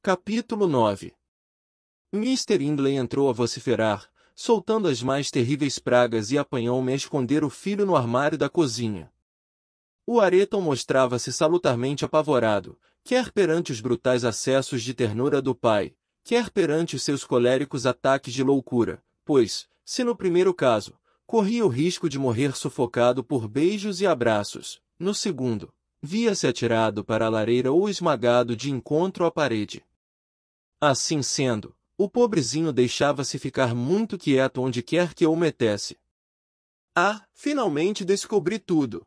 Capítulo 9. Mr. Hindley entrou a vociferar, soltando as mais terríveis pragas e apanhou-me a esconder o filho no armário da cozinha. O Areton mostrava-se salutarmente apavorado, quer perante os brutais acessos de ternura do pai, quer perante os seus coléricos ataques de loucura, pois, se no primeiro caso, corria o risco de morrer sufocado por beijos e abraços, no segundo, via-se atirado para a lareira ou esmagado de encontro à parede. Assim sendo, o pobrezinho deixava-se ficar muito quieto onde quer que eu o metesse. Ah, finalmente descobri tudo!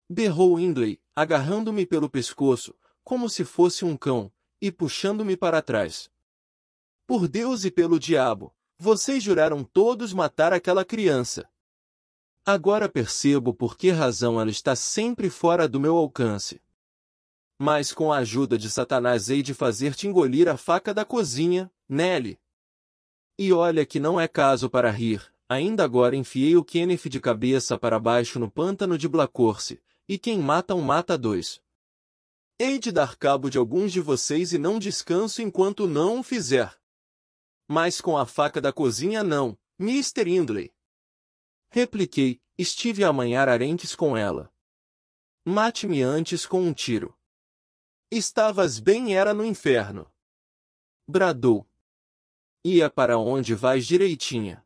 Berrou Hindley, agarrando-me pelo pescoço, como se fosse um cão, e puxando-me para trás. Por Deus e pelo diabo, vocês juraram todos matar aquela criança. Agora percebo por que razão ela está sempre fora do meu alcance. Mas com a ajuda de Satanás hei de fazer-te engolir a faca da cozinha, Nelly. E olha que não é caso para rir, ainda agora enfiei o Kenneth de cabeça para baixo no pântano de Blackcourse, e quem mata um mata dois. Hei de dar cabo de alguns de vocês e não descanso enquanto não o fizer. Mas com a faca da cozinha não, Mr. Hindley. Repliquei, estive a amanhar arentes com ela. Mate-me antes com um tiro. Estavas bem era no inferno. Bradou. Ia para onde vais direitinha.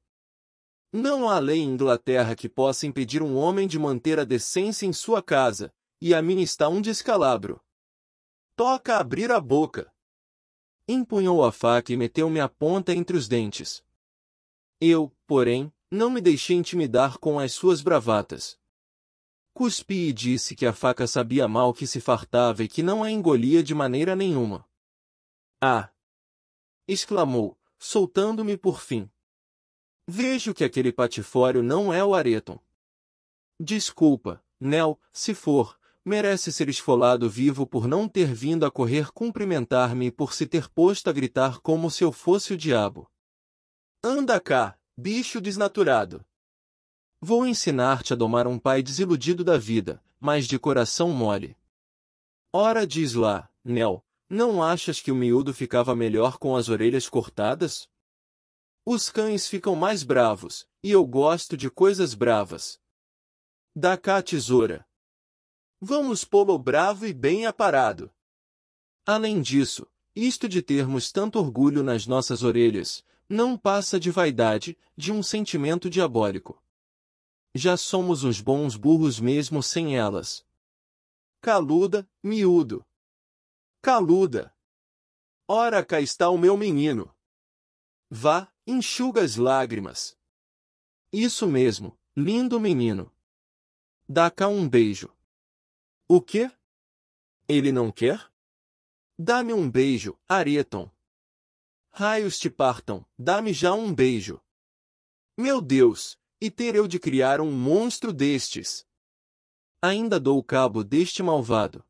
Não há lei em Inglaterra que possa impedir um homem de manter a decência em sua casa, e a minha está um descalabro. Toca abrir a boca. Empunhou a faca e meteu-me a ponta entre os dentes. Eu, porém, não me deixei intimidar com as suas bravatas. Cuspi e disse que a faca sabia mal que se fartava e que não a engolia de maneira nenhuma. Ah! Exclamou, soltando-me por fim. Vejo que aquele patifório não é o Areton. Desculpa, Nell, se for, merece ser esfolado vivo por não ter vindo a correr cumprimentar-me e por se ter posto a gritar como se eu fosse o diabo. Anda cá, bicho desnaturado. Vou ensinar-te a domar um pai desiludido da vida, mas de coração mole. Ora diz lá, Nell, não achas que o miúdo ficava melhor com as orelhas cortadas? Os cães ficam mais bravos, e eu gosto de coisas bravas. Dá cá a tesoura. Vamos pô-lo bravo e bem aparado. Além disso, isto de termos tanto orgulho nas nossas orelhas, não passa de vaidade, de um sentimento diabólico. Já somos uns bons burros mesmo sem elas. Caluda, miúdo. Caluda. Ora cá está o meu menino. Vá, enxuga as lágrimas. Isso mesmo, lindo menino. Dá cá um beijo. O quê? Ele não quer? Dá-me um beijo, Areton. Raios te partam, dá-me já um beijo. Meu Deus, e ter eu de criar um monstro destes? Ainda dou cabo deste malvado.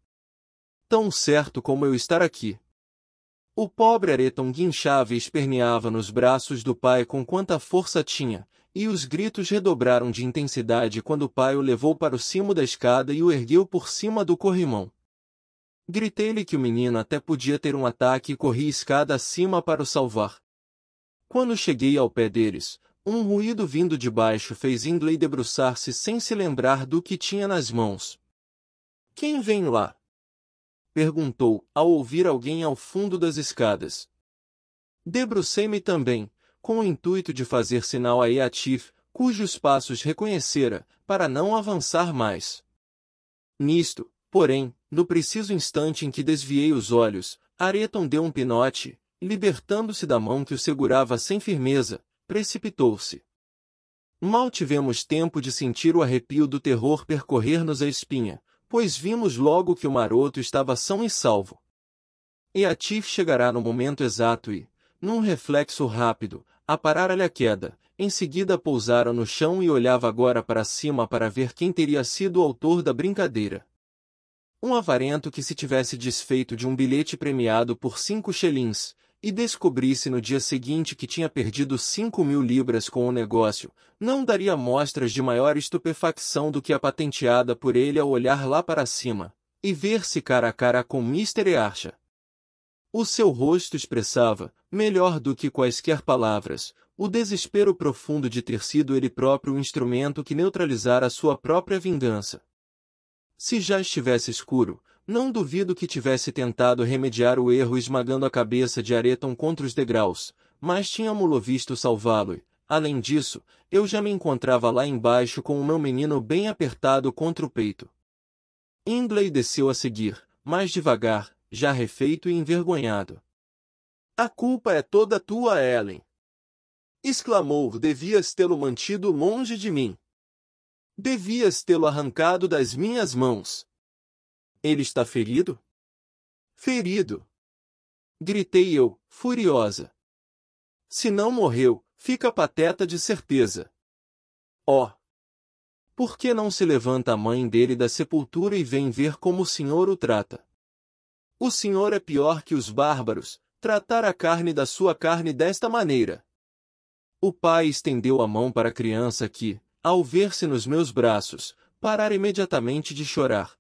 Tão certo como eu estar aqui. O pobre Areton guinchava e esperneava nos braços do pai com quanta força tinha, e os gritos redobraram de intensidade quando o pai o levou para o cimo da escada e o ergueu por cima do corrimão. Gritei-lhe que o menino até podia ter um ataque e corri escada acima para o salvar. Quando cheguei ao pé deles, um ruído vindo de baixo fez Hindley debruçar-se sem se lembrar do que tinha nas mãos. Quem vem lá? Perguntou, ao ouvir alguém ao fundo das escadas. Debrucei-me também, com o intuito de fazer sinal a Eatif, cujos passos reconhecera, para não avançar mais. Nisto, porém, no preciso instante em que desviei os olhos, Areton deu um pinote, libertando-se da mão que o segurava sem firmeza, precipitou-se. Mal tivemos tempo de sentir o arrepio do terror percorrer-nos a espinha, pois vimos logo que o maroto estava são e salvo. Eatif chegará no momento exato e, num reflexo rápido, aparara-lhe a queda, em seguida pousara no chão e olhava agora para cima para ver quem teria sido o autor da brincadeira. Um avarento que se tivesse desfeito de um bilhete premiado por 5 shillings, e descobrisse no dia seguinte que tinha perdido 5.000 libras com o negócio, não daria mostras de maior estupefacção do que a patenteada por ele ao olhar lá para cima, e ver-se cara a cara com Mr. Earnshaw. O seu rosto expressava, melhor do que quaisquer palavras, o desespero profundo de ter sido ele próprio o instrumento que neutralizara sua própria vingança. Se já estivesse escuro, não duvido que tivesse tentado remediar o erro esmagando a cabeça de Areton contra os degraus, mas tínhamos-lo visto salvá-lo e, além disso, eu já me encontrava lá embaixo com o meu menino bem apertado contra o peito. Hindley desceu a seguir, mais devagar, já refeito e envergonhado. "A culpa é toda tua, Ellen!" exclamou. "Devias tê-lo mantido longe de mim. Devias tê-lo arrancado das minhas mãos." "Ele está ferido?" "Ferido!" gritei eu, furiosa. "Se não morreu, fica pateta de certeza." "Oh! Por que não se levanta a mãe dele da sepultura e vem ver como o senhor o trata? O senhor é pior que os bárbaros, tratar a carne da sua carne desta maneira." O pai estendeu a mão para a criança que, ao ver-se nos meus braços, parara imediatamente de chorar.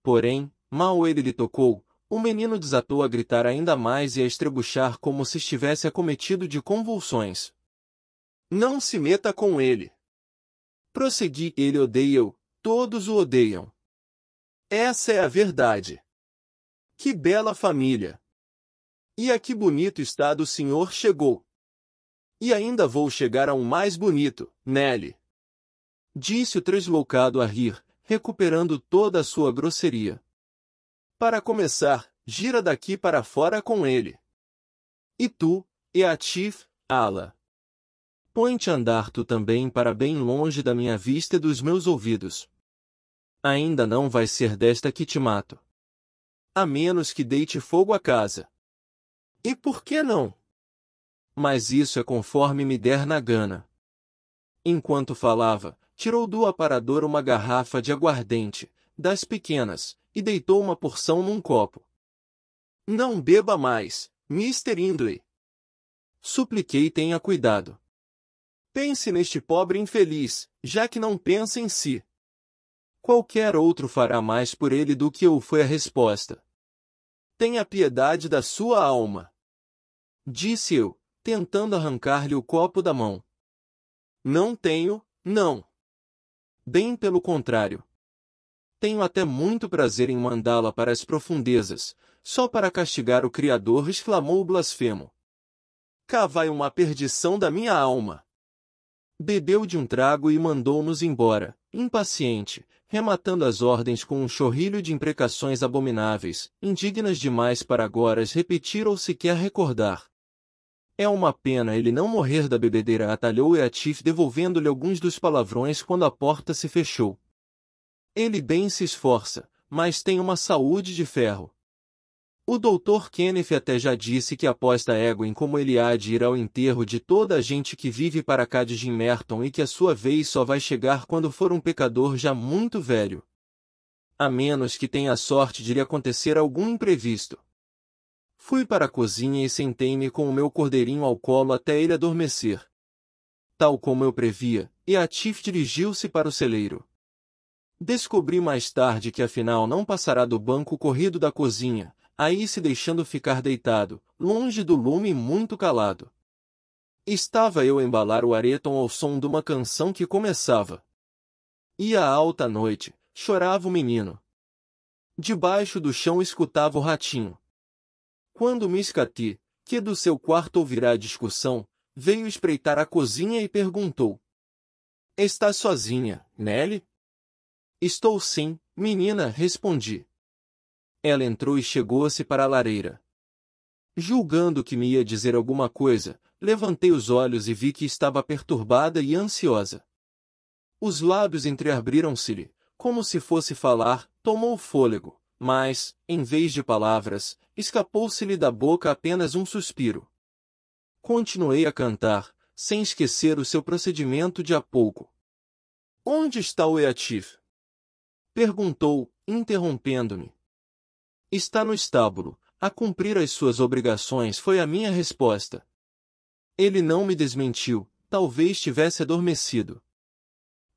Porém, mal ele lhe tocou, o menino desatou a gritar ainda mais e a estrebuchar como se estivesse acometido de convulsões. "Não se meta com ele!" prossegui. "Ele odeia-o, todos o odeiam. Essa é a verdade. Que bela família! E a que bonito estado o senhor chegou! E ainda vou chegar a um mais bonito, Nelly!" disse o tresloucado a rir, recuperando toda a sua grosseria. "Para começar, gira daqui para fora com ele. E tu, Eatif, Ala. Põe-te a andar tu também para bem longe da minha vista e dos meus ouvidos. Ainda não vai ser desta que te mato. A menos que deite fogo à casa." "E por que não?" "Mas isso é conforme me der na gana." Enquanto falava, tirou do aparador uma garrafa de aguardente, das pequenas, e deitou uma porção num copo. "Não beba mais, Mr. Hindley." supliquei. "Tenha cuidado. Pense neste pobre infeliz, já que não pensa em si. Qualquer outro fará mais por ele do que eu." foi a resposta. "Tenha piedade da sua alma," disse eu, tentando arrancar-lhe o copo da mão. "Não tenho, não. Bem pelo contrário. Tenho até muito prazer em mandá-la para as profundezas, só para castigar o Criador", exclamou o blasfemo. "Cá vai uma perdição da minha alma." Bebeu de um trago e mandou-nos embora, impaciente, rematando as ordens com um chorrilho de imprecações abomináveis, indignas demais para agora as repetir ou sequer recordar. "É uma pena ele não morrer da bebedeira", atalhou Eatif, devolvendo-lhe alguns dos palavrões quando a porta se fechou. "Ele bem se esforça, mas tem uma saúde de ferro. O Dr. Kenneth até já disse que aposta ego em como ele há de ir ao enterro de toda a gente que vive para cá de Jim Merton e que a sua vez só vai chegar quando for um pecador já muito velho. A menos que tenha a sorte de lhe acontecer algum imprevisto." Fui para a cozinha e sentei-me com o meu cordeirinho ao colo até ele adormecer. Tal como eu previa, Eatif dirigiu-se para o celeiro. Descobri mais tarde que afinal não passará do banco corrido da cozinha, aí se deixando ficar deitado, longe do lume e muito calado. Estava eu a embalar o Areton ao som de uma canção que começava. Ia a alta noite, chorava o menino. Debaixo do chão escutava o ratinho. Quando Miss Cathy, que do seu quarto ouvirá a discussão, veio espreitar a cozinha e perguntou: "Estás sozinha, Nelly?" "Estou sim, menina", respondi. Ela entrou e chegou-se para a lareira. Julgando que me ia dizer alguma coisa, levantei os olhos e vi que estava perturbada e ansiosa. Os lábios entreabriram-se-lhe, como se fosse falar, tomou fôlego, mas, em vez de palavras, escapou-se-lhe da boca apenas um suspiro. Continuei a cantar, sem esquecer o seu procedimento de há pouco. "Onde está o Eatif?" perguntou, interrompendo-me. "Está no estábulo, a cumprir as suas obrigações", foi a minha resposta. Ele não me desmentiu, talvez tivesse adormecido.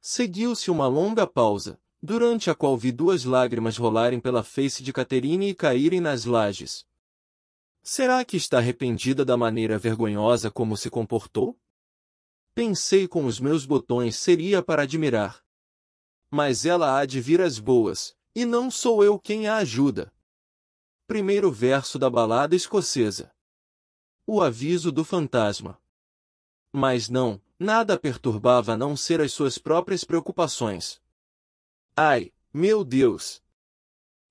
Seguiu-se uma longa pausa, durante a qual vi 2 lágrimas rolarem pela face de Catherine e caírem nas lajes. Será que está arrependida da maneira vergonhosa como se comportou? Pensei com os meus botões seria para admirar. Mas ela há de vir às boas, e não sou eu quem a ajuda. Primeiro verso da balada escocesa. O aviso do fantasma. Mas não, nada a perturbava a não ser as suas próprias preocupações. Ai, meu Deus!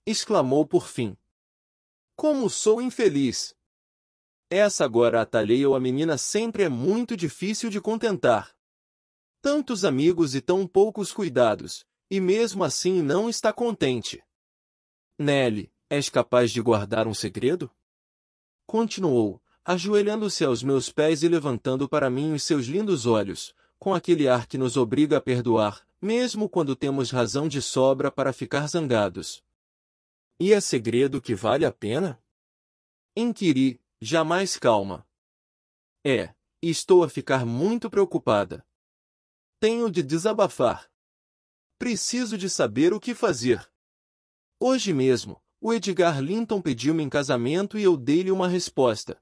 Exclamou por fim. Como sou infeliz! Essa agora atalheia a menina sempre é muito difícil de contentar. Tantos amigos e tão poucos cuidados, e mesmo assim não está contente. Nelly, és capaz de guardar um segredo? Continuou, ajoelhando-se aos meus pés e levantando para mim os seus lindos olhos, com aquele ar que nos obriga a perdoar, mesmo quando temos razão de sobra para ficar zangados. E é segredo que vale a pena? Inquiri, jamais calma. Estou a ficar muito preocupada. Tenho de desabafar. Preciso de saber o que fazer. Hoje mesmo, o Edgar Linton pediu-me em casamento e eu dei-lhe uma resposta.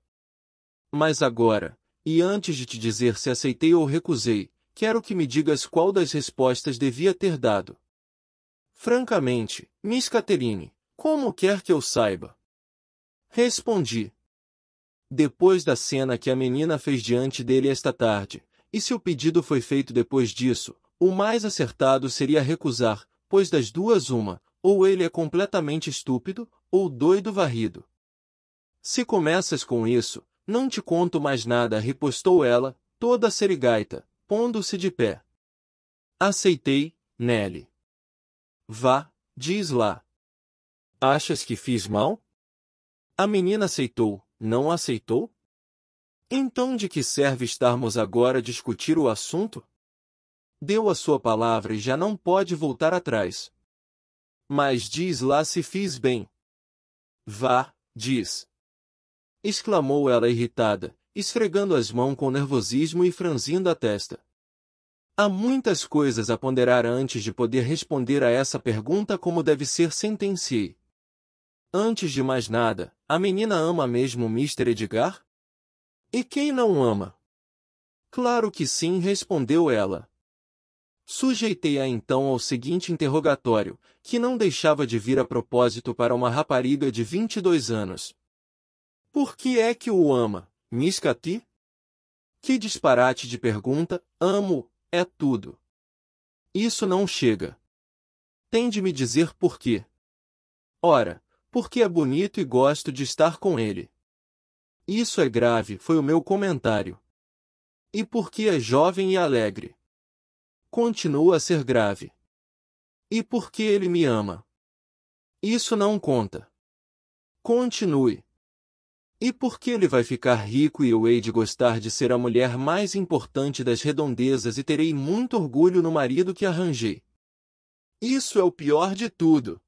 Mas agora, e antes de te dizer se aceitei ou recusei, quero que me digas qual das respostas devia ter dado. Francamente, Miss Catherine, como quer que eu saiba? Respondi. Depois da cena que a menina fez diante dele esta tarde, e se o pedido foi feito depois disso, o mais acertado seria recusar, pois das duas uma, ou ele é completamente estúpido, ou doido varrido. Se começas com isso, não te conto mais nada, ripostou ela, toda serigaita, pondo-se de pé. Aceitei, Nelly. Vá, diz lá. Achas que fiz mal? A menina aceitou, não aceitou? Então de que serve estarmos agora a discutir o assunto? Deu a sua palavra e já não pode voltar atrás. Mas diz lá se fiz bem. Vá, diz. Exclamou ela irritada, esfregando as mãos com nervosismo e franzindo a testa. Há muitas coisas a ponderar antes de poder responder a essa pergunta como deve ser, sentenciei. Antes de mais nada, a menina ama mesmo Mr. Edgar? E quem não ama? Claro que sim, respondeu ela. Sujeitei-a então ao seguinte interrogatório, que não deixava de vir a propósito para uma rapariga de 22 anos. Por que é que o ama, Miss Cathy? Que disparate de pergunta, amo, é tudo. Isso não chega. Tem de me dizer por quê. Ora, porque é bonito e gosto de estar com ele. Isso é grave, foi o meu comentário. E porque é jovem e alegre. Continua a ser grave. E porque ele me ama. Isso não conta. Continue. E porque ele vai ficar rico e eu hei de gostar de ser a mulher mais importante das redondezas e terei muito orgulho no marido que arranjei. Isso é o pior de tudo.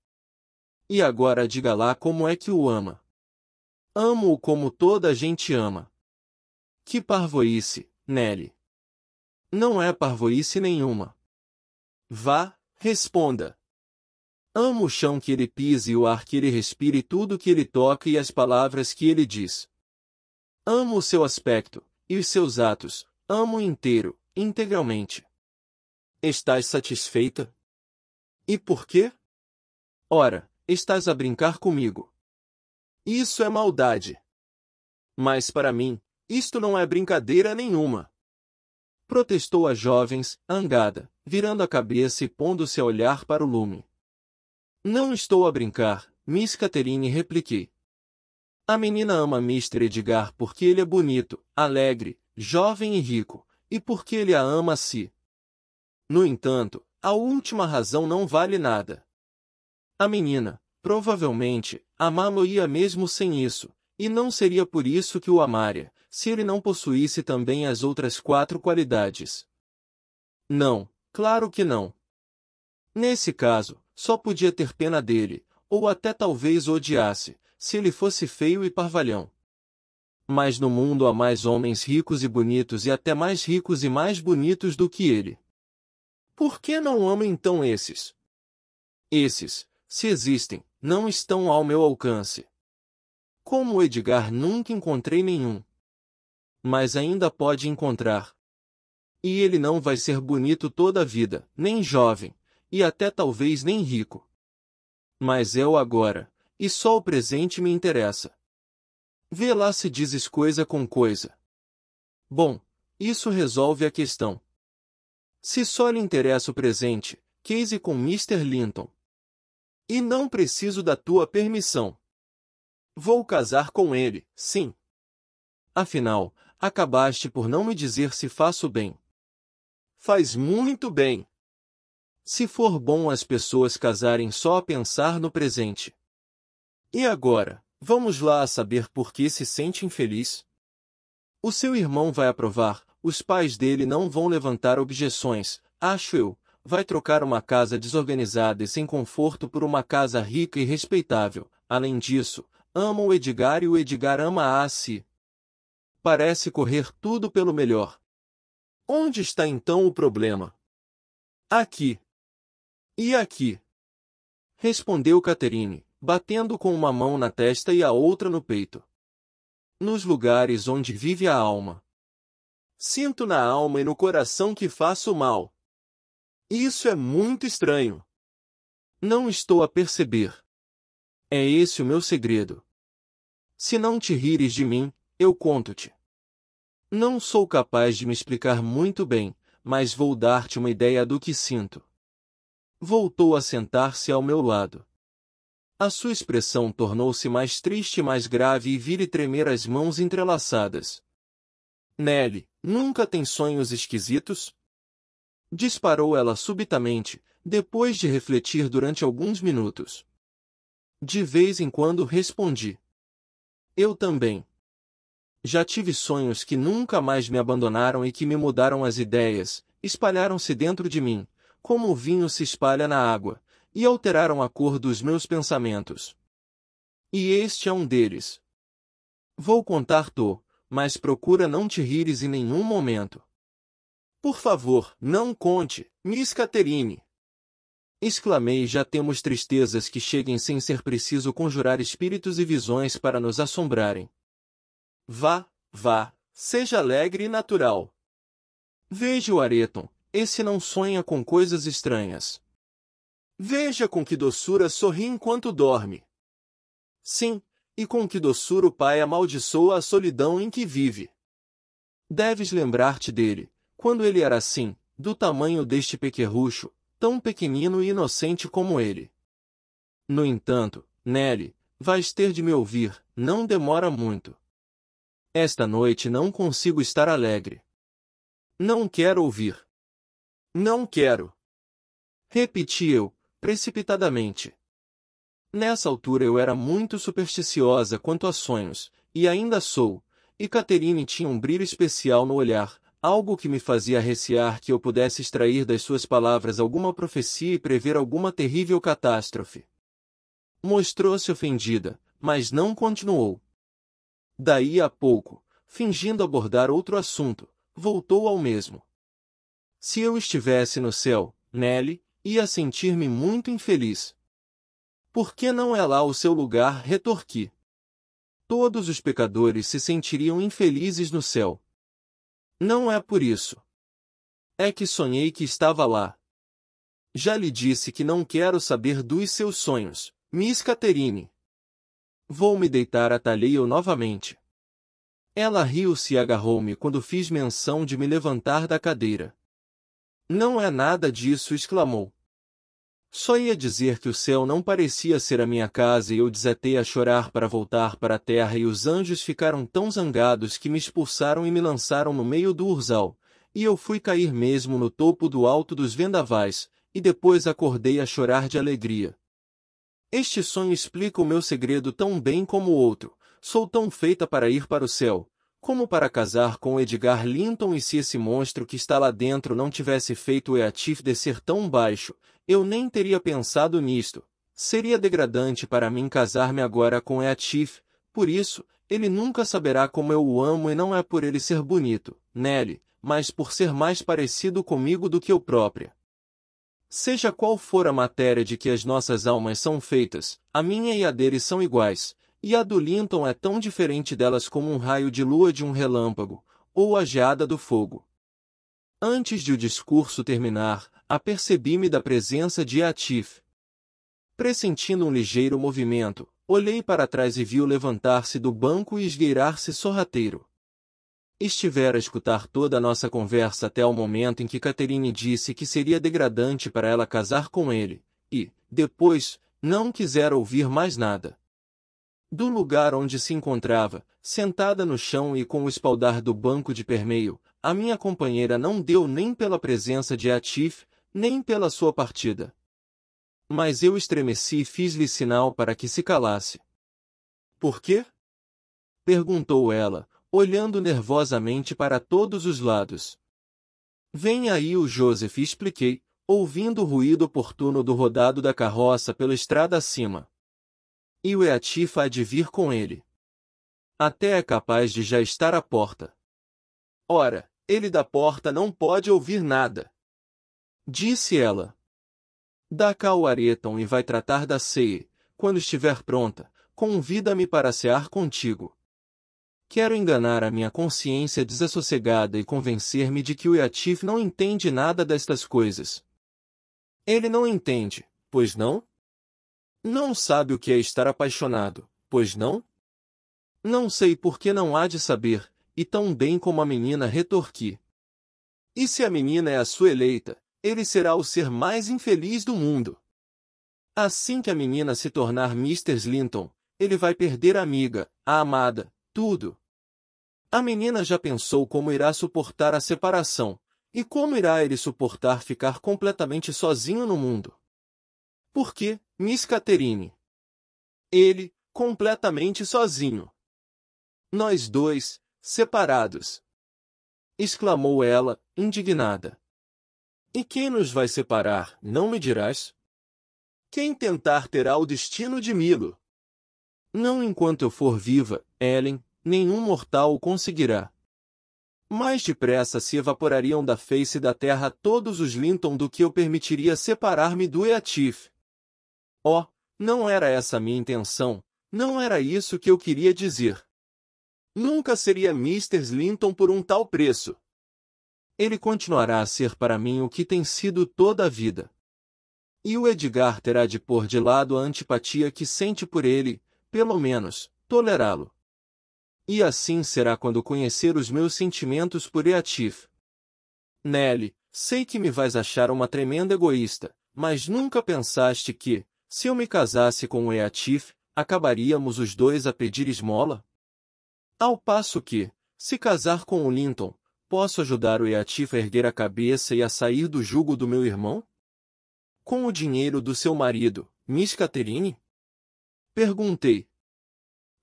E agora diga lá como é que o ama. Amo-o como toda a gente ama. Que parvoíce, Nelly. Não é parvoíce nenhuma. Vá, responda. Amo o chão que ele pisa e o ar que ele respira e tudo que ele toca e as palavras que ele diz. Amo o seu aspecto, e os seus atos, amo inteiro, integralmente. Estás satisfeita? E por quê? Ora, estás a brincar comigo. Isso é maldade. Mas para mim, isto não é brincadeira nenhuma. Protestou a jovem, zangada, virando a cabeça e pondo-se a olhar para o lume. Não estou a brincar, Miss Catherine, repliquei. A menina ama Mr. Edgar porque ele é bonito, alegre, jovem e rico, e porque ele a ama a si. No entanto, a última razão não vale nada. A menina, provavelmente, amá-lo-ia mesmo sem isso, e não seria por isso que o amaria, se ele não possuísse também as outras 4 qualidades. Não, claro que não. Nesse caso, só podia ter pena dele, ou até talvez o odiasse, se ele fosse feio e parvalhão. Mas no mundo há mais homens ricos e bonitos e até mais ricos e mais bonitos do que ele. Por que não amo então esses? Esses, se existem, não estão ao meu alcance. Como Edgar nunca encontrei nenhum. Mas ainda pode encontrar. E ele não vai ser bonito toda a vida, nem jovem, e até talvez nem rico. Mas é o agora, e só o presente me interessa. Vê lá se dizes coisa com coisa. Bom, isso resolve a questão. Se só lhe interessa o presente, case com Mr. Linton. E não preciso da tua permissão. Vou casar com ele, sim. Afinal, acabaste por não me dizer se faço bem. Faz muito bem. Se for bom as pessoas casarem só a pensar no presente. E agora, vamos lá a saber por que se sente infeliz? O seu irmão vai aprovar, os pais dele não vão levantar objeções, acho eu, vai trocar uma casa desorganizada e sem conforto por uma casa rica e respeitável. Além disso, ama o Edgar e o Edgar ama a si. Parece correr tudo pelo melhor. Onde está então o problema? Aqui. E aqui? Respondeu Catherine, batendo com uma mão na testa e a outra no peito. Nos lugares onde vive a alma. Sinto na alma e no coração que faço mal. Isso é muito estranho. Não estou a perceber. É esse o meu segredo. Se não te rires de mim, eu conto-te. Não sou capaz de me explicar muito bem, mas vou dar-te uma ideia do que sinto. Voltou a sentar-se ao meu lado. A sua expressão tornou-se mais triste e mais grave e vi-lhe tremer as mãos entrelaçadas. Nelly, nunca tem sonhos esquisitos? Disparou ela subitamente, depois de refletir durante alguns minutos. De vez em quando respondi. Eu também. Já tive sonhos que nunca mais me abandonaram e que me mudaram as ideias, espalharam-se dentro de mim, como o vinho se espalha na água, e alteraram a cor dos meus pensamentos. E este é um deles. Vou contar-te, mas procura não te rires em nenhum momento. Por favor, não conte, Miss Catherine. Exclamei, já temos tristezas que cheguem sem ser preciso conjurar espíritos e visões para nos assombrarem. Vá, vá, seja alegre e natural. Veja o Areton, esse não sonha com coisas estranhas. Veja com que doçura sorri enquanto dorme. Sim, e com que doçura o pai amaldiçoa a solidão em que vive. Deves lembrar-te dele, quando ele era assim, do tamanho deste pequerrucho, tão pequenino e inocente como ele. No entanto, Nelly, vais ter de me ouvir, não demora muito. Esta noite não consigo estar alegre. Não quero ouvir. Não quero. Repeti eu, precipitadamente. Nessa altura eu era muito supersticiosa quanto a sonhos, e ainda sou, e Catherine tinha um brilho especial no olhar, algo que me fazia recear que eu pudesse extrair das suas palavras alguma profecia e prever alguma terrível catástrofe. Mostrou-se ofendida, mas não continuou. Daí a pouco, fingindo abordar outro assunto, voltou ao mesmo. Se eu estivesse no céu, Nelly, ia sentir-me muito infeliz. Por que não é lá o seu lugar? Retorqui. Todos os pecadores se sentiriam infelizes no céu. Não é por isso. É que sonhei que estava lá. Já lhe disse que não quero saber dos seus sonhos, Miss Catherine. Vou me deitar, atalhei-eu novamente. Ela riu-se e agarrou-me quando fiz menção de me levantar da cadeira. Não é nada disso, exclamou. Só ia dizer que o céu não parecia ser a minha casa e eu desatei a chorar para voltar para a terra e os anjos ficaram tão zangados que me expulsaram e me lançaram no meio do urzal, e eu fui cair mesmo no topo do alto dos vendavais, e depois acordei a chorar de alegria. Este sonho explica o meu segredo tão bem como o outro. Sou tão feita para ir para o céu, como para casar com Edgar Linton, e se esse monstro que está lá dentro não tivesse feito o Eatif descer tão baixo, eu nem teria pensado nisto. Seria degradante para mim casar-me agora com Eatif, por isso, ele nunca saberá como eu o amo, e não é por ele ser bonito, Nelly, mas por ser mais parecido comigo do que eu própria. Seja qual for a matéria de que as nossas almas são feitas, a minha e a dele são iguais, e a do Linton é tão diferente delas como um raio de lua de um relâmpago, ou a geada do fogo. Antes de o discurso terminar, apercebi-me da presença de Eatif. Pressentindo um ligeiro movimento, olhei para trás e vi-o levantar-se do banco e esgueirar-se sorrateiro. Estivera a escutar toda a nossa conversa até o momento em que Catherine disse que seria degradante para ela casar com ele, e, depois, não quisera ouvir mais nada. Do lugar onde se encontrava, sentada no chão e com o espaldar do banco de permeio, a minha companheira não deu nem pela presença de Eatif, nem pela sua partida. Mas eu estremeci e fiz-lhe sinal para que se calasse. Por quê? Perguntou ela, olhando nervosamente para todos os lados. Vem aí o Joseph, expliquei, ouvindo o ruído oportuno do rodado da carroça pela estrada acima. E o Eatif há de vir com ele. Até é capaz de já estar à porta. Ora, ele da porta não pode ouvir nada. Disse ela. Dá cá o Areton e vai tratar da ceia. Quando estiver pronta, convida-me para cear contigo. Quero enganar a minha consciência desassossegada e convencer-me de que o Eatif não entende nada destas coisas. Ele não entende, pois não? Não sabe o que é estar apaixonado, pois não? Não sei por que não há de saber, e tão bem como a menina retorqui. E se a menina é a sua eleita, ele será o ser mais infeliz do mundo. Assim que a menina se tornar Mr. Linton, ele vai perder a amiga, a amada, tudo. A menina já pensou como irá suportar a separação, e como irá ele suportar ficar completamente sozinho no mundo. Por quê, Miss Catherine? Ele, completamente sozinho. Nós dois, separados. Exclamou ela, indignada. E quem nos vai separar, não me dirás? Quem tentar terá o destino de Milo. Não enquanto eu for viva, Ellen, nenhum mortal o conseguirá. Mais depressa se evaporariam da face da terra todos os Linton do que eu permitiria separar-me do Eatif. Oh, não era essa a minha intenção, não era isso que eu queria dizer. Nunca seria Mr. Linton por um tal preço. Ele continuará a ser para mim o que tem sido toda a vida. E o Edgar terá de pôr de lado a antipatia que sente por ele, pelo menos, tolerá-lo. E assim será quando conhecer os meus sentimentos por Eatif. Nelly, sei que me vais achar uma tremenda egoísta, mas nunca pensaste que, se eu me casasse com o Eatif, acabaríamos os dois a pedir esmola? Ao passo que, se casar com o Linton, posso ajudar o Eatif a erguer a cabeça e a sair do jugo do meu irmão? Com o dinheiro do seu marido, Miss Catherine? Perguntei.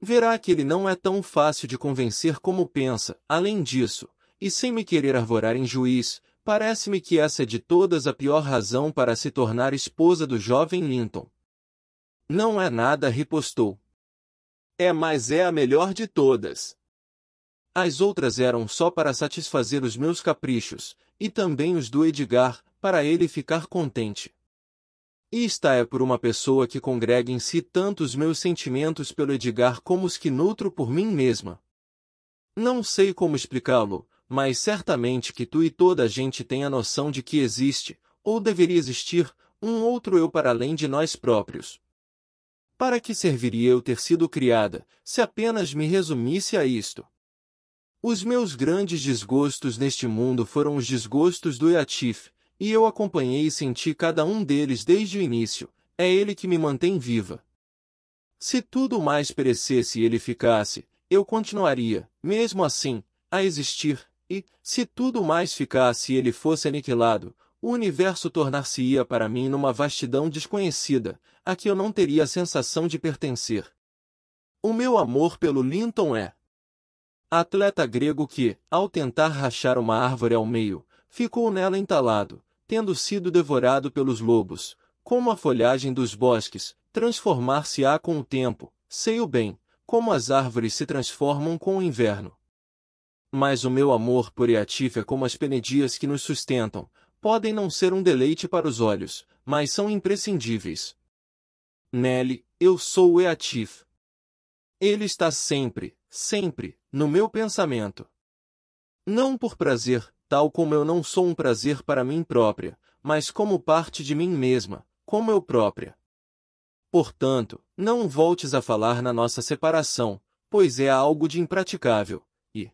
Verá que ele não é tão fácil de convencer como pensa. Além disso, e sem me querer arvorar em juiz, parece-me que essa é de todas a pior razão para se tornar esposa do jovem Linton. Não é nada, ripostou. Mas é a melhor de todas. As outras eram só para satisfazer os meus caprichos, e também os do Edgar, para ele ficar contente. E está é por uma pessoa que congrega em si tanto os meus sentimentos pelo Edgar como os que nutro por mim mesma. Não sei como explicá-lo, mas certamente que tu e toda a gente têm a noção de que existe, ou deveria existir, um outro eu para além de nós próprios. Para que serviria eu ter sido criada, se apenas me resumisse a isto? Os meus grandes desgostos neste mundo foram os desgostos do Eatif, e eu acompanhei e senti cada um deles desde o início. É ele que me mantém viva. Se tudo mais perecesse e ele ficasse, eu continuaria, mesmo assim, a existir, e, se tudo mais ficasse e ele fosse aniquilado, o universo tornar-se-ia para mim numa vastidão desconhecida, a que eu não teria a sensação de pertencer. O meu amor pelo Linton é atleta grego que, ao tentar rachar uma árvore ao meio, ficou nela entalado, tendo sido devorado pelos lobos, como a folhagem dos bosques, transformar-se-á com o tempo, sei-o bem, como as árvores se transformam com o inverno. Mas o meu amor por Eatif é como as penedias que nos sustentam, podem não ser um deleite para os olhos, mas são imprescindíveis. Nelly, eu sou o Eatif. Ele está sempre, sempre, no meu pensamento. Não por prazer, tal como eu não sou um prazer para mim própria, mas como parte de mim mesma, como eu própria. Portanto, não voltes a falar na nossa separação, pois é algo de impraticável, e...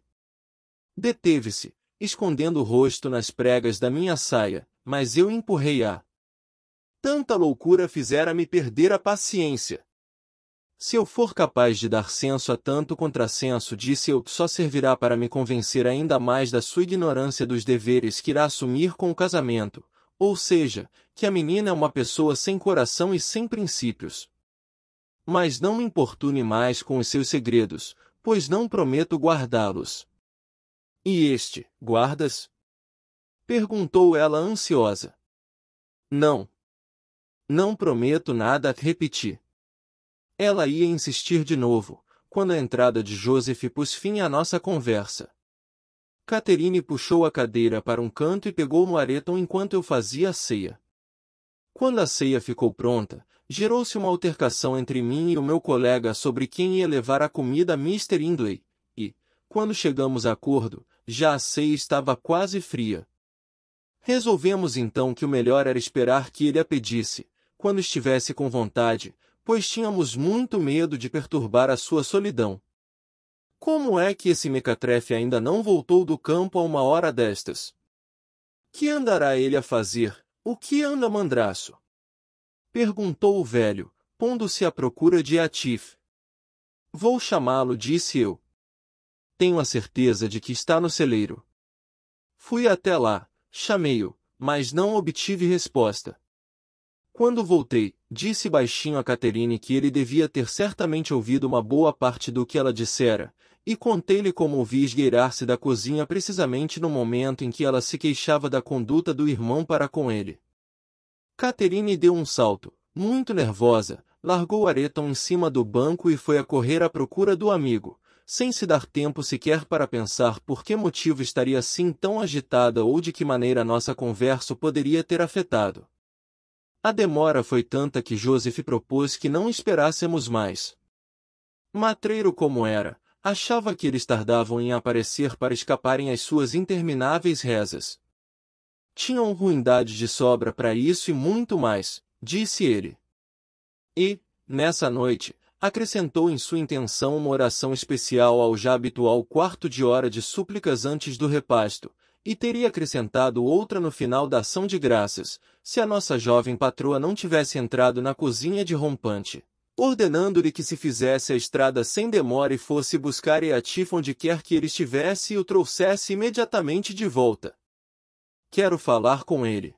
Deteve-se, escondendo o rosto nas pregas da minha saia, mas eu empurrei-a. Tanta loucura fizera-me perder a paciência. Se eu for capaz de dar senso a tanto contrassenso, disse eu, só servirá para me convencer ainda mais da sua ignorância dos deveres que irá assumir com o casamento, ou seja, que a menina é uma pessoa sem coração e sem princípios. Mas não me importune mais com os seus segredos, pois não prometo guardá-los. E este, guardas? Perguntou ela ansiosa. Não. Não prometo nada, repeti. Ela ia insistir de novo, quando a entrada de Joseph pôs fim à nossa conversa. Catherine puxou a cadeira para um canto e pegou no Areton enquanto eu fazia a ceia. Quando a ceia ficou pronta, gerou-se uma altercação entre mim e o meu colega sobre quem ia levar a comida a Mr. Hindley, e, quando chegamos a acordo, já a ceia estava quase fria. Resolvemos então que o melhor era esperar que ele a pedisse, quando estivesse com vontade, pois tínhamos muito medo de perturbar a sua solidão. Como é que esse mequetrefe ainda não voltou do campo a uma hora destas? Que andará ele a fazer? O que anda mandraço? Perguntou o velho, pondo-se à procura de Atif. Vou chamá-lo, disse eu. Tenho a certeza de que está no celeiro. Fui até lá, chamei-o, mas não obtive resposta. Quando voltei, disse baixinho a Catherine que ele devia ter certamente ouvido uma boa parte do que ela dissera, e contei-lhe como o vi esgueirar-se da cozinha precisamente no momento em que ela se queixava da conduta do irmão para com ele. Catherine deu um salto, muito nervosa, largou Areton em cima do banco e foi a correr à procura do amigo, sem se dar tempo sequer para pensar por que motivo estaria assim tão agitada ou de que maneira nossa conversa poderia ter afetado. A demora foi tanta que Joseph propôs que não esperássemos mais. Matreiro como era, achava que eles tardavam em aparecer para escaparem às suas intermináveis rezas. Tinham ruindade de sobra para isso e muito mais, disse ele. E, nessa noite, acrescentou em sua intenção uma oração especial ao já habitual quarto de hora de súplicas antes do repasto, e teria acrescentado outra no final da ação de graças, se a nossa jovem patroa não tivesse entrado na cozinha de rompante, ordenando-lhe que se fizesse a estrada sem demora e fosse buscar Eatif onde quer que ele estivesse e o trouxesse imediatamente de volta. Quero falar com ele.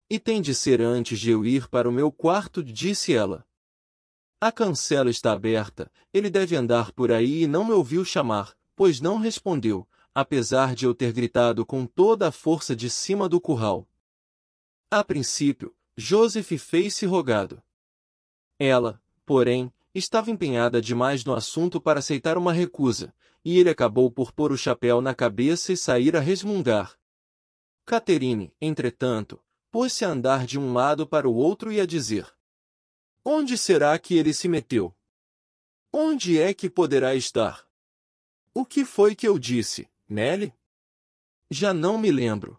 E tem de ser antes de eu ir para o meu quarto, disse ela. A cancela está aberta, ele deve andar por aí e não me ouviu chamar, pois não respondeu, apesar de eu ter gritado com toda a força de cima do curral. A princípio, Joseph fez-se rogado. Ela, porém, estava empenhada demais no assunto para aceitar uma recusa, e ele acabou por pôr o chapéu na cabeça e sair a resmungar. Catherine, entretanto, pôs-se a andar de um lado para o outro e a dizer: onde será que ele se meteu? Onde é que poderá estar? O que foi que eu disse, Nelly? Já não me lembro.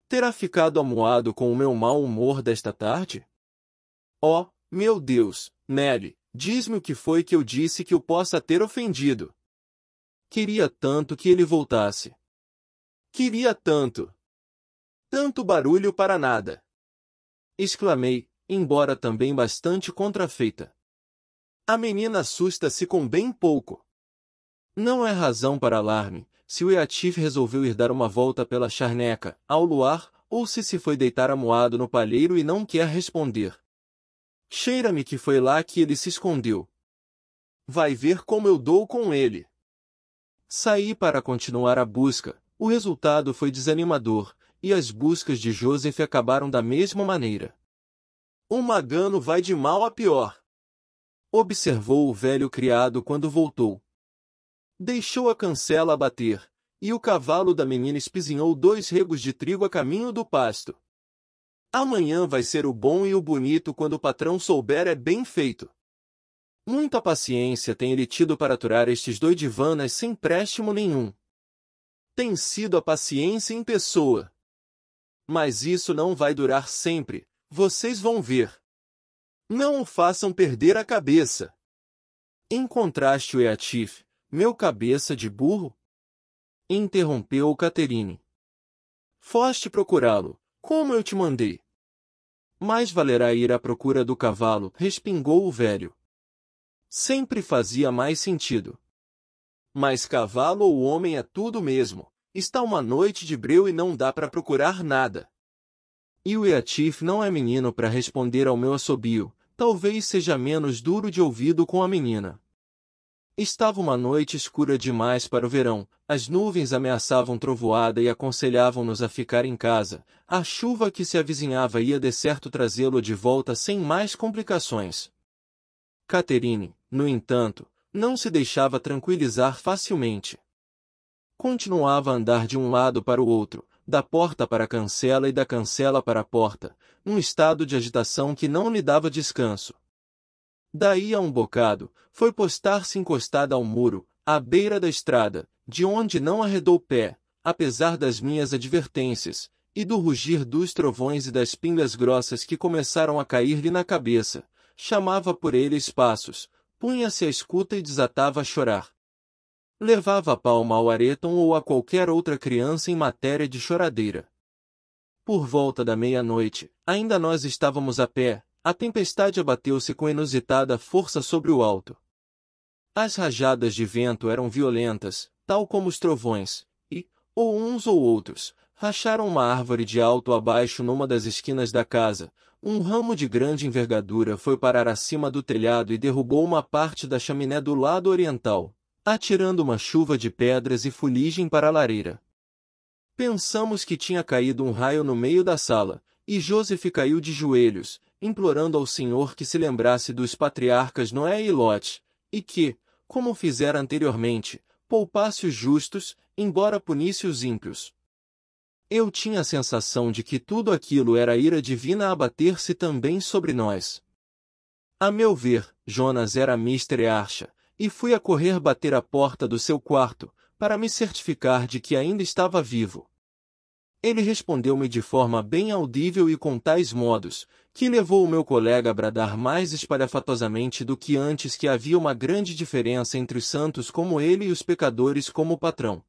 Terá ficado amuado com o meu mau humor desta tarde? Oh, meu Deus, Nelly, diz-me o que foi que eu disse que o possa ter ofendido. Queria tanto que ele voltasse. Queria tanto. Tanto barulho para nada! Exclamei, embora também bastante contrafeita. A menina assusta-se com bem pouco. Não é razão para alarme, se o Eatif resolveu ir dar uma volta pela charneca, ao luar, ou se foi deitar amuado no palheiro e não quer responder. Cheira-me que foi lá que ele se escondeu. Vai ver como eu dou com ele. Saí para continuar a busca, o resultado foi desanimador, e as buscas de Joseph acabaram da mesma maneira. O Magano vai de mal a pior, observou o velho criado quando voltou. Deixou a cancela abater, e o cavalo da menina espizinhou 2 regos de trigo a caminho do pasto. Amanhã vai ser o bom e o bonito quando o patrão souber é bem feito. Muita paciência tem ele tido para aturar estes doidivanas sem préstimo nenhum. Tem sido a paciência em pessoa. Mas isso não vai durar sempre, vocês vão ver. Não o façam perder a cabeça. Encontraste o Eatif, meu cabeça de burro? Interrompeu Catherine. Foste procurá-lo, como eu te mandei. Mais valerá ir à procura do cavalo, respingou o velho. Sempre fazia mais sentido. Mas cavalo ou homem é tudo mesmo. Está uma noite de breu e não dá para procurar nada. E o Eatif não é menino para responder ao meu assobio, talvez seja menos duro de ouvido com a menina. Estava uma noite escura demais para o verão, as nuvens ameaçavam trovoada e aconselhavam-nos a ficar em casa, a chuva que se avizinhava ia de certo trazê-lo de volta sem mais complicações. Catherine, no entanto, não se deixava tranquilizar facilmente. Continuava a andar de um lado para o outro, da porta para a cancela e da cancela para a porta, num estado de agitação que não lhe dava descanso. Daí a um bocado, foi postar-se encostada ao muro, à beira da estrada, de onde não arredou pé, apesar das minhas advertências, e do rugir dos trovões e das pingas grossas que começaram a cair-lhe na cabeça. Chamava por ele espaços, punha-se à escuta e desatava a chorar. Levava a palma ao Areton ou a qualquer outra criança em matéria de choradeira. Por volta da meia-noite, ainda nós estávamos a pé, a tempestade abateu-se com inusitada força sobre o alto. As rajadas de vento eram violentas, tal como os trovões, e, ou uns ou outros, racharam uma árvore de alto a baixo numa das esquinas da casa. Um ramo de grande envergadura foi parar acima do telhado e derrubou uma parte da chaminé do lado oriental, atirando uma chuva de pedras e fuligem para a lareira. Pensamos que tinha caído um raio no meio da sala, e Joseph caiu de joelhos, implorando ao Senhor que se lembrasse dos patriarcas Noé e Lot, e que, como fizera anteriormente, poupasse os justos, embora punisse os ímpios. Eu tinha a sensação de que tudo aquilo era a ira divina a abater-se também sobre nós. A meu ver, Jonas era Mr. Earnshaw, e fui a correr bater à porta do seu quarto, para me certificar de que ainda estava vivo. Ele respondeu-me de forma bem audível e com tais modos, que levou o meu colega a bradar mais espalhafatosamente do que antes que havia uma grande diferença entre os santos como ele e os pecadores como o patrão.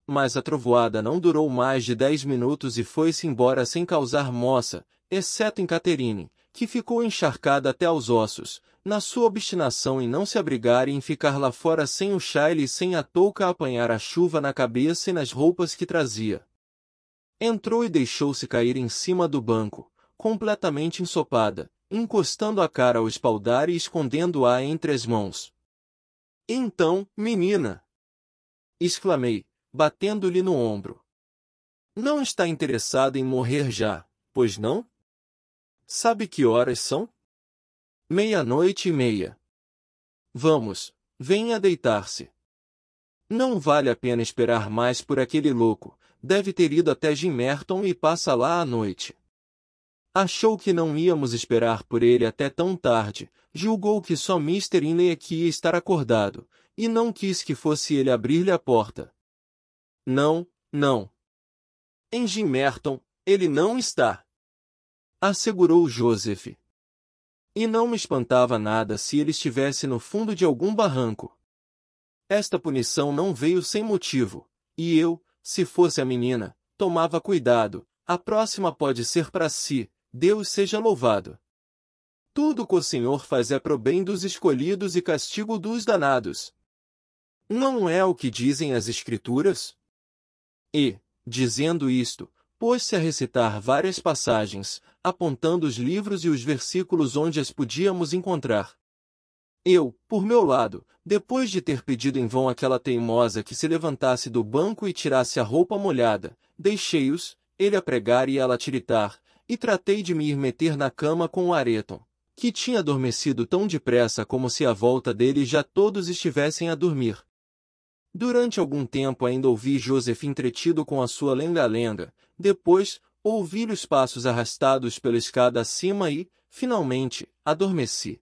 Mas a trovoada não durou mais de 10 minutos e foi-se embora sem causar moça, exceto em Catherine, que ficou encharcada até aos ossos, na sua obstinação em não se abrigar e em ficar lá fora sem o chale e sem a touca a apanhar a chuva na cabeça e nas roupas que trazia. Entrou e deixou-se cair em cima do banco, completamente ensopada, encostando a cara ao espaldar e escondendo-a entre as mãos. Então, menina! Exclamei, batendo-lhe no ombro. Não está interessada em morrer já, pois não? Sabe que horas são? 00:30. Vamos, venha deitar-se. Não vale a pena esperar mais por aquele louco, deve ter ido até Gimmerton e passa lá à noite. Achou que não íamos esperar por ele até tão tarde, julgou que só Mr. Inley aqui ia estar acordado, e não quis que fosse ele abrir-lhe a porta. Não, não. Em Gimmerton, ele não está, assegurou Joseph. E não me espantava nada se ele estivesse no fundo de algum barranco. Esta punição não veio sem motivo, e eu, se fosse a menina, tomava cuidado, a próxima pode ser para si, Deus seja louvado. Tudo que o Senhor faz é pro bem dos escolhidos e castigo dos danados. Não é o que dizem as Escrituras? E, dizendo isto, pôs-se a recitar várias passagens, apontando os livros e os versículos onde as podíamos encontrar. Eu, por meu lado, depois de ter pedido em vão àquela teimosa que se levantasse do banco e tirasse a roupa molhada, deixei-os, ele a pregar e ela a tiritar, e tratei de me ir meter na cama com o Areton, que tinha adormecido tão depressa como se à volta dele já todos estivessem a dormir. Durante algum tempo ainda ouvi Joseph entretido com a sua lenga-lenga, depois, ouvi-lhe os passos arrastados pela escada acima e, finalmente, adormeci.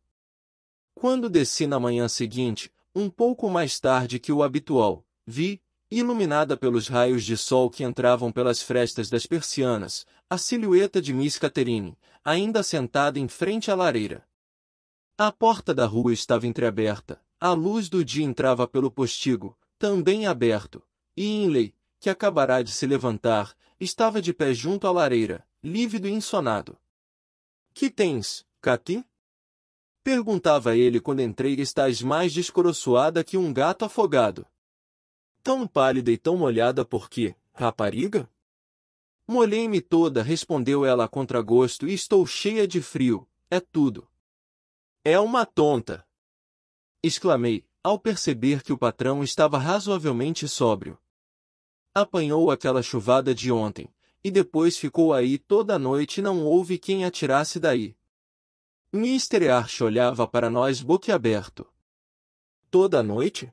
Quando desci na manhã seguinte, um pouco mais tarde que o habitual, vi, iluminada pelos raios de sol que entravam pelas frestas das persianas, a silhueta de Miss Catherine, ainda sentada em frente à lareira. A porta da rua estava entreaberta, a luz do dia entrava pelo postigo, também aberto, e Hindley, que acabara de se levantar, estava de pé junto à lareira, lívido e insonado. "Que tens, Cathy?" perguntava ele quando entrei. "Estás mais descoroçoada que um gato afogado. Tão pálida e tão molhada por quê, rapariga?" "Molhei-me toda", respondeu ela a contragosto, "e estou cheia de frio, é tudo." "É uma tonta!" exclamei, ao perceber que o patrão estava razoavelmente sóbrio. "Apanhou aquela chuvada de ontem, e depois ficou aí toda a noite e não houve quem a tirasse daí." Mr. Arch olhava para nós boquiaberto. "Toda a noite?"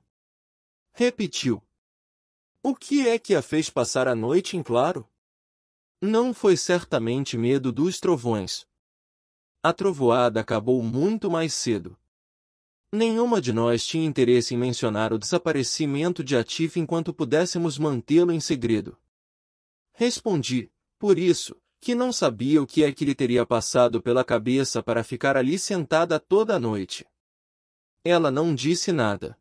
repetiu. "O que é que a fez passar a noite em claro?" "Não foi certamente medo dos trovões. A trovoada acabou muito mais cedo." Nenhuma de nós tinha interesse em mencionar o desaparecimento de Atif enquanto pudéssemos mantê-lo em segredo. Respondi, por isso, que não sabia o que é que lhe teria passado pela cabeça para ficar ali sentada toda a noite. Ela não disse nada.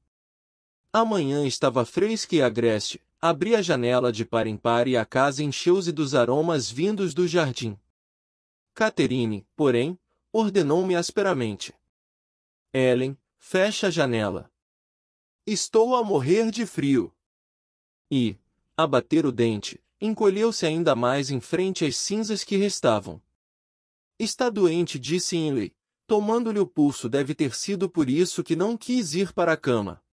A manhã estava fresca e agreste, abri a janela de par em par e a casa encheu-se dos aromas vindos do jardim. Catherine, porém, ordenou-me asperamente: "Ellen, fecha a janela. Estou a morrer de frio." E, a bater o dente, encolheu-se ainda mais em frente às cinzas que restavam. "Está doente", disse Hindley, tomando-lhe o pulso. "Deve ter sido por isso que não quis ir para a cama."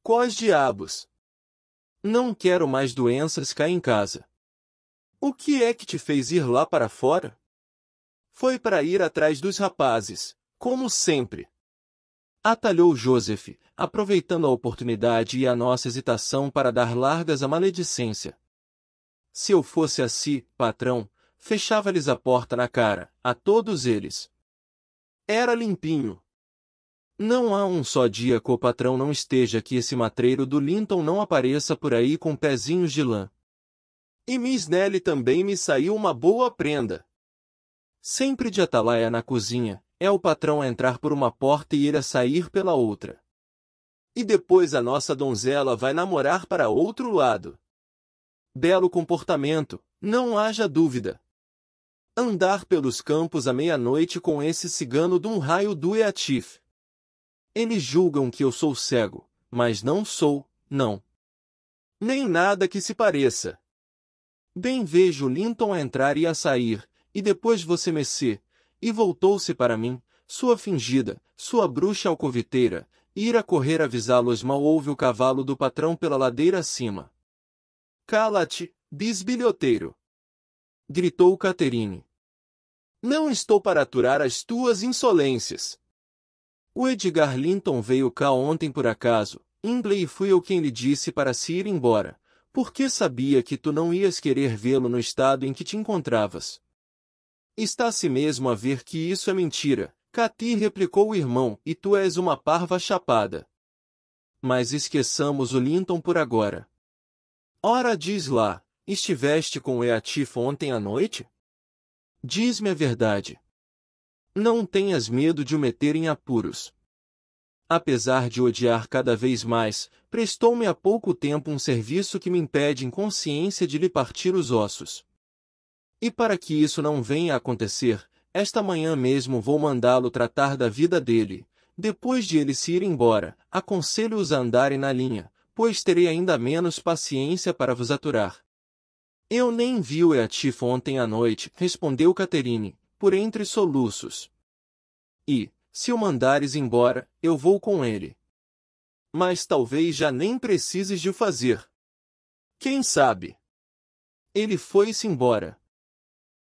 "Quais diabos? Não quero mais doenças cá em casa." "O que é que te fez ir lá para fora?" "Foi para ir atrás dos rapazes, como sempre." atalhou Joseph, aproveitando a oportunidade e a nossa hesitação para dar largas à maledicência. "Se eu fosse assim, patrão, fechava-lhes a porta na cara, a todos eles. Era limpinho. Não há um só dia que o patrão não esteja que esse matreiro do Linton não apareça por aí com pezinhos de lã. E Miss Nelly também me saiu uma boa prenda. Sempre de atalaia na cozinha, é o patrão a entrar por uma porta e ele a sair pela outra. E depois a nossa donzela vai namorar para outro lado. Belo comportamento, não haja dúvida. Andar pelos campos à meia-noite com esse cigano de um raio do Eatif. Eles julgam que eu sou cego, mas não sou, não. Nem nada que se pareça. Bem vejo Linton a entrar e a sair, e depois você mexer, e voltou-se para mim, sua fingida, sua bruxa alcoviteira, ir a correr avisá-los. Mal ouve o cavalo do patrão pela ladeira acima. "Cala-te, bisbilhoteiro!" gritou Catherine. "Não estou para aturar as tuas insolências. O Edgar Linton veio cá ontem por acaso, Hindley, e fui eu quem lhe disse para se ir embora, porque sabia que tu não ias querer vê-lo no estado em que te encontravas." "Está-se mesmo a ver que isso é mentira", Cathy replicou o irmão, "e tu és uma parva chapada. Mas esqueçamos o Linton por agora. Ora, diz lá, estiveste com o Eatif ontem à noite? Diz-me a verdade. Não tenhas medo de o meter em apuros." Apesar de odiar cada vez mais, prestou-me há pouco tempo um serviço que me impede em consciência de lhe partir os ossos. E para que isso não venha a acontecer, esta manhã mesmo vou mandá-lo tratar da vida dele. Depois de ele se ir embora, aconselho-os a andarem na linha, pois terei ainda menos paciência para vos aturar. "Eu nem vi o Eatif ontem à noite", respondeu Catherine, por entre soluços. "E, se o mandares embora, eu vou com ele. Mas talvez já nem precises de o fazer. Quem sabe?" Ele foi-se embora.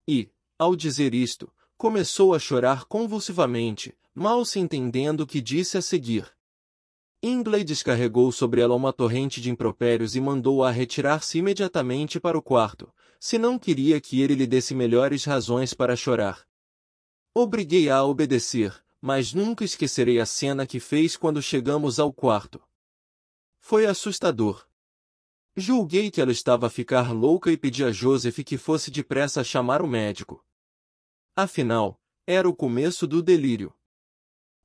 E, ao dizer isto, começou a chorar convulsivamente, mal se entendendo o que disse a seguir. Hindley descarregou sobre ela uma torrente de impropérios e mandou-a retirar-se imediatamente para o quarto, se não queria que ele lhe desse melhores razões para chorar. Obriguei-a a obedecer, mas nunca esquecerei a cena que fez quando chegamos ao quarto. Foi assustador. Julguei que ela estava a ficar louca e pedi a Joseph que fosse depressa chamar o médico. Afinal, era o começo do delírio.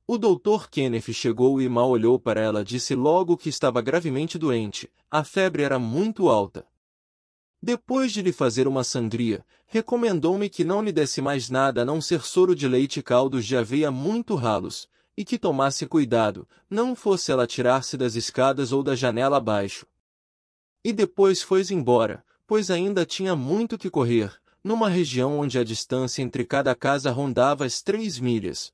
O Dr. Kenneth chegou e mal olhou para ela, disse logo que estava gravemente doente, a febre era muito alta. Depois de lhe fazer uma sangria, recomendou-me que não lhe desse mais nada a não ser soro de leite e caldos de aveia muito ralos, e que tomasse cuidado, não fosse ela tirar-se das escadas ou da janela abaixo. E depois foi-se embora, pois ainda tinha muito que correr, numa região onde a distância entre cada casa rondava as 3 milhas.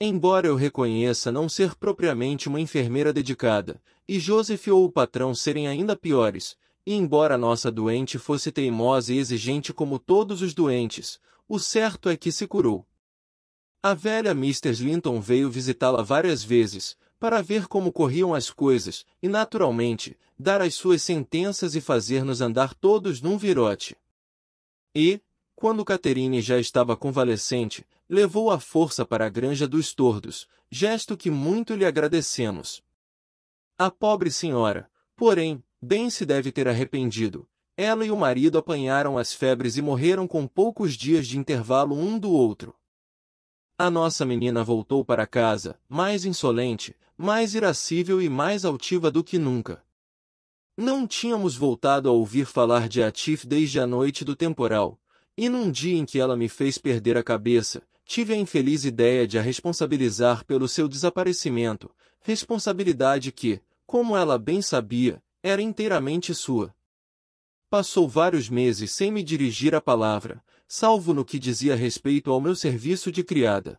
Embora eu reconheça não ser propriamente uma enfermeira dedicada, e Joseph ou o patrão serem ainda piores, e embora nossa doente fosse teimosa e exigente como todos os doentes, o certo é que se curou. A velha Mrs. Linton veio visitá-la várias vezes, para ver como corriam as coisas, e naturalmente, dar as suas sentenças e fazer-nos andar todos num virote. E, quando Catherine já estava convalescente, levou à força para a granja dos Tordos, gesto que muito lhe agradecemos. A pobre senhora, porém, bem se deve ter arrependido. Ela e o marido apanharam as febres e morreram com poucos dias de intervalo um do outro. A nossa menina voltou para casa, mais insolente, mais irascível e mais altiva do que nunca. Não tínhamos voltado a ouvir falar de Atif desde a noite do temporal, e num dia em que ela me fez perder a cabeça, tive a infeliz ideia de a responsabilizar pelo seu desaparecimento, responsabilidade que, como ela bem sabia, era inteiramente sua. Passou vários meses sem me dirigir a palavra, salvo no que dizia respeito ao meu serviço de criada.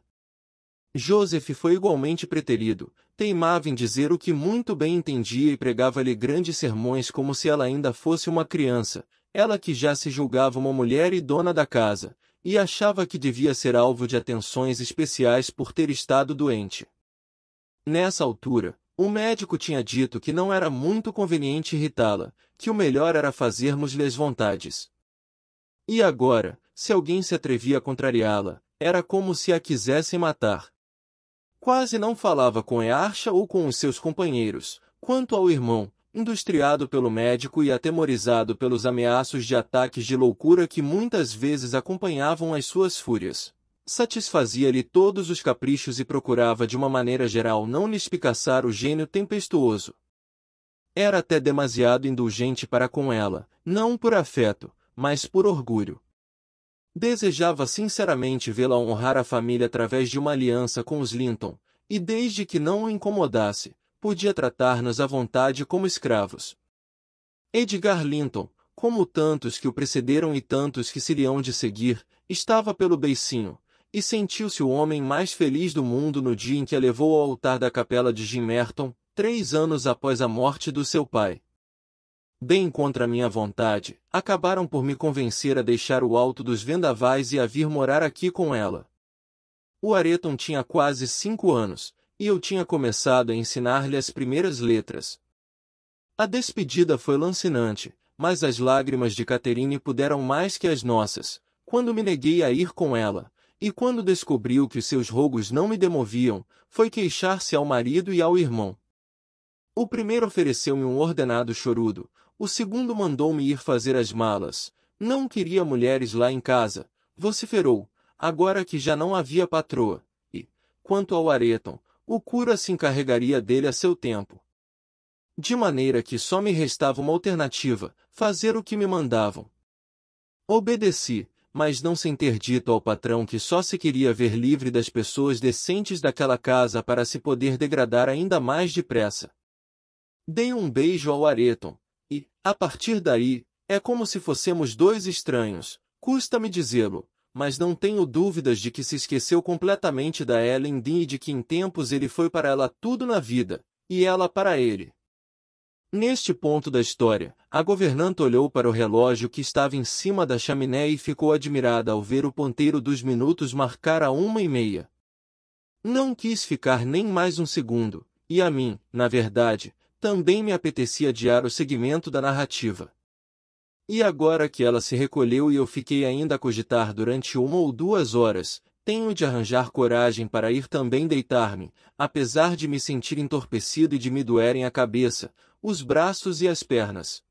Joseph foi igualmente preterido, teimava em dizer o que muito bem entendia e pregava-lhe grandes sermões como se ela ainda fosse uma criança, ela que já se julgava uma mulher e dona da casa, e achava que devia ser alvo de atenções especiais por ter estado doente. Nessa altura, o médico tinha dito que não era muito conveniente irritá-la, que o melhor era fazermos-lhe as vontades. E agora, se alguém se atrevia a contrariá-la, era como se a quisessem matar. Quase não falava com Earcha ou com os seus companheiros. Quanto ao irmão, industriado pelo médico e atemorizado pelos ameaços de ataques de loucura que muitas vezes acompanhavam as suas fúrias, satisfazia-lhe todos os caprichos e procurava de uma maneira geral não lhe espicaçar o gênio tempestuoso. Era até demasiado indulgente para com ela, não por afeto, mas por orgulho. Desejava sinceramente vê-la honrar a família através de uma aliança com os Linton, e desde que não o incomodasse, podia tratar-nos à vontade como escravos. Edgar Linton, como tantos que o precederam e tantos que se lhe hão de seguir, estava pelo beicinho, e sentiu-se o homem mais feliz do mundo no dia em que a levou ao altar da capela de Jim Merton, 3 anos após a morte do seu pai. Bem contra minha vontade, acabaram por me convencer a deixar o alto dos vendavais e a vir morar aqui com ela. O Areton tinha quase 5 anos, e eu tinha começado a ensinar-lhe as primeiras letras. A despedida foi lancinante, mas as lágrimas de Catherine puderam mais que as nossas, quando me neguei a ir com ela, e quando descobriu que os seus rogos não me demoviam, foi queixar-se ao marido e ao irmão. O primeiro ofereceu-me um ordenado chorudo, o segundo mandou-me ir fazer as malas. Não queria mulheres lá em casa, vociferou, agora que já não havia patroa, e, quanto ao Areton, o cura se encarregaria dele a seu tempo. De maneira que só me restava uma alternativa, fazer o que me mandavam. Obedeci, mas não sem ter dito ao patrão que só se queria ver livre das pessoas decentes daquela casa para se poder degradar ainda mais depressa. Dei um beijo ao Areton, e, a partir daí, é como se fossemos 2 estranhos, custa-me dizê-lo, mas não tenho dúvidas de que se esqueceu completamente da Ellen Dean e de que em tempos ele foi para ela tudo na vida, e ela para ele. Neste ponto da história, a governanta olhou para o relógio que estava em cima da chaminé e ficou admirada ao ver o ponteiro dos minutos marcar a 1:30. Não quis ficar nem mais um segundo, e a mim, na verdade, também me apetecia adiar o seguimento da narrativa. E agora que ela se recolheu e eu fiquei ainda a cogitar durante 1 ou 2 horas, Tenho de arranjar coragem para ir também deitar-me, apesar de me sentir entorpecido e de me doerem a cabeça, os braços e as pernas.